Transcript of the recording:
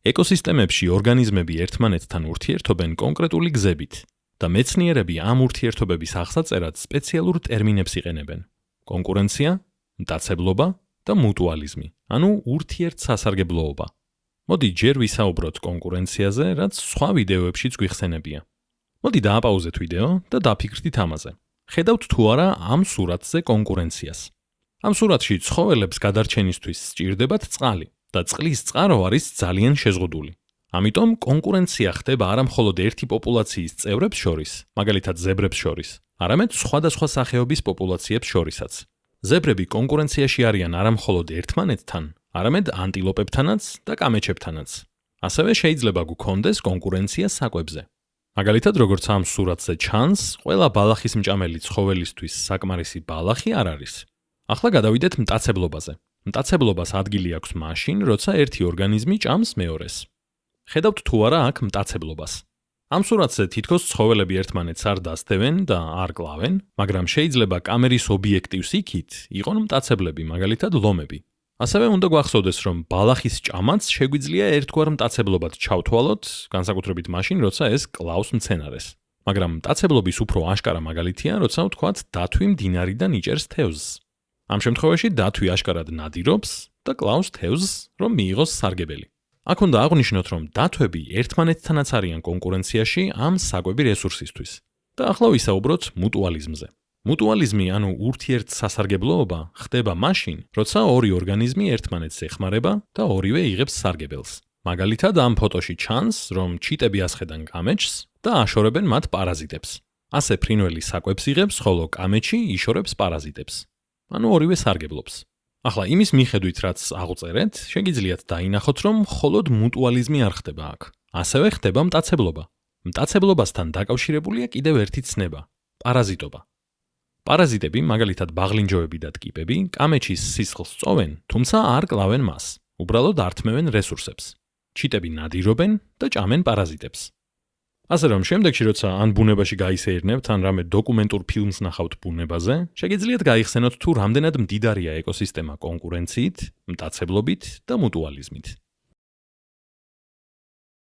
ეკოსისტემებში ორგანიზმები ერთმანეთთან ურთიერთობენ კონკრეტული გზებით და მეცნიერები ამ ურთიერთობების აღსაწერად სპეციალურ ტერმინებს იყენებენ: კონკურენცია, მტაცებლობა და მუტუალიზმი, ანუ ურთიერთსასარგებლოობა. მოდი ჯერ ვისაუბროთ კონკურენციაზე, რაც სხვა ვიდეოებშიც გვიხსენებია. მოდი დააპაუზეთ ვიდეო და დაფიქრდით ამაზე. ხედავთ თუ არა ამ სურათზე კონკურენციას. ამ სურათში ცხოველებს გადარჩენისთვის სჭირდებათ წყალი და წყლის წყარო არის ძალიან შეზღუდული. ამიტომ კონკურენცია ხდება არა მხოლოდ ერთი პოპულაციის წევრებს შორის, მაგალითად ზებრებს შორის, არამედ სხვადასხვა სახეობის პოპულაციებს შორისაც. ზებრები კონკურენციაში არიან არა მხოლოდ ერთმანეთთან, არამედ ანტილოპებთანაც და კამეჩებთანაც. ასევე შეიძლება გქონდეს კონკურენცია საკვებზე. მაგალითად, როგორც ამ სურათზე ჩანს, ყველა ბალახის მჭამელი ცხოველისთვის საკმარისი ბალახი არ არის. ახლა გადავიდეთ მტაცებლობაზე. მტაცებლობას ადგილი აქვს მაშინ, როცა ერთი ორგანიზმი ჭამს მეორეს. ხედავთ თუ არა აქ მტაცებლობას. ამ სურათზე თითქოს ცხოველები ერთმანეთს არ დასდევენ და არ კლავენ, მაგრამ შეიძლება კამერის ობიექტივს იქით იყონ მტაცებლები, მაგალითად ლომები. ასევე უნდა გვახსოვდეს, რომ ბალახის ჭამაც შეგვიძლია ერთგვარ მტაცებლობად ჩავთვალოთ, განსაკუთრებით მაშინ, როცა ეს კლავს მცენარეს. მაგრამ მტაცებლობის უფრო აშკარა მაგალითია, როცა ვთქვათ დათვი მდინარიდან იჭერს თევზს. ამ შემთხვევაში დათვი აშკარად ნადირობს და კლავს თევზს, რომ მიიღოს სარგებელი. აქ უნდა აღვნიშნოთ, რომ დათვები ერთმანეთთანაც არიან კონკურენციაში ამ საკვები რესურსისთვის. და ახლა ვისაუბროთ მუტუალიზმზე. მუტუალიზმი, ანუ ურთიერთსასარგებლოობა, ხდება მაშინ, როცა ორი ორგანიზმი ერთმანეთს ეხმარება და ორივე იღებს სარგებელს. მაგალითად, ამ ფოტოში ჩანს, რომ ჩიტები ასხედან კამეჩს და აშორებენ მათ პარაზიტებს. ასე ფრინველი საკვებს იღებს, ხოლო კამეჩი იშორებს პარაზიტებს. ანუ ორივე სარგებლობს. ახლა იმის მიხედვით, რაც აღვწერეთ, შეგიძლიათ დაინახოთ, რომ მხოლოდ მუტუალიზმი არ ხდება აქ. ასევე ხდება მტაცებლობა. მტაცებლობასთან დაკავშირებულია კიდევ ერთი ცნება: პარაზიტობა. პარაზიტები, მაგალითად ბაღლინჯოები და ტკიპები, კამეჩის სისხლს წოვენ, თუმცა არ კლავენ მას. უბრალოდ ართმევენ რესურსებს. ჩიტები ნადირობენ და ჭამენ პარაზიტებს. ასე რომ შემდეგში, როცა ან ბუნებაში გაისეირნებთ, ან რამე დოკუმენტურ ფილმს ნახავთ ბუნებაზე, შეგიძლიათ გაიხსენოთ თუ რამდენად მდიდარია ეკოსისტემა კონკურენციით, მტაცებლობით და მუტუალიზმით.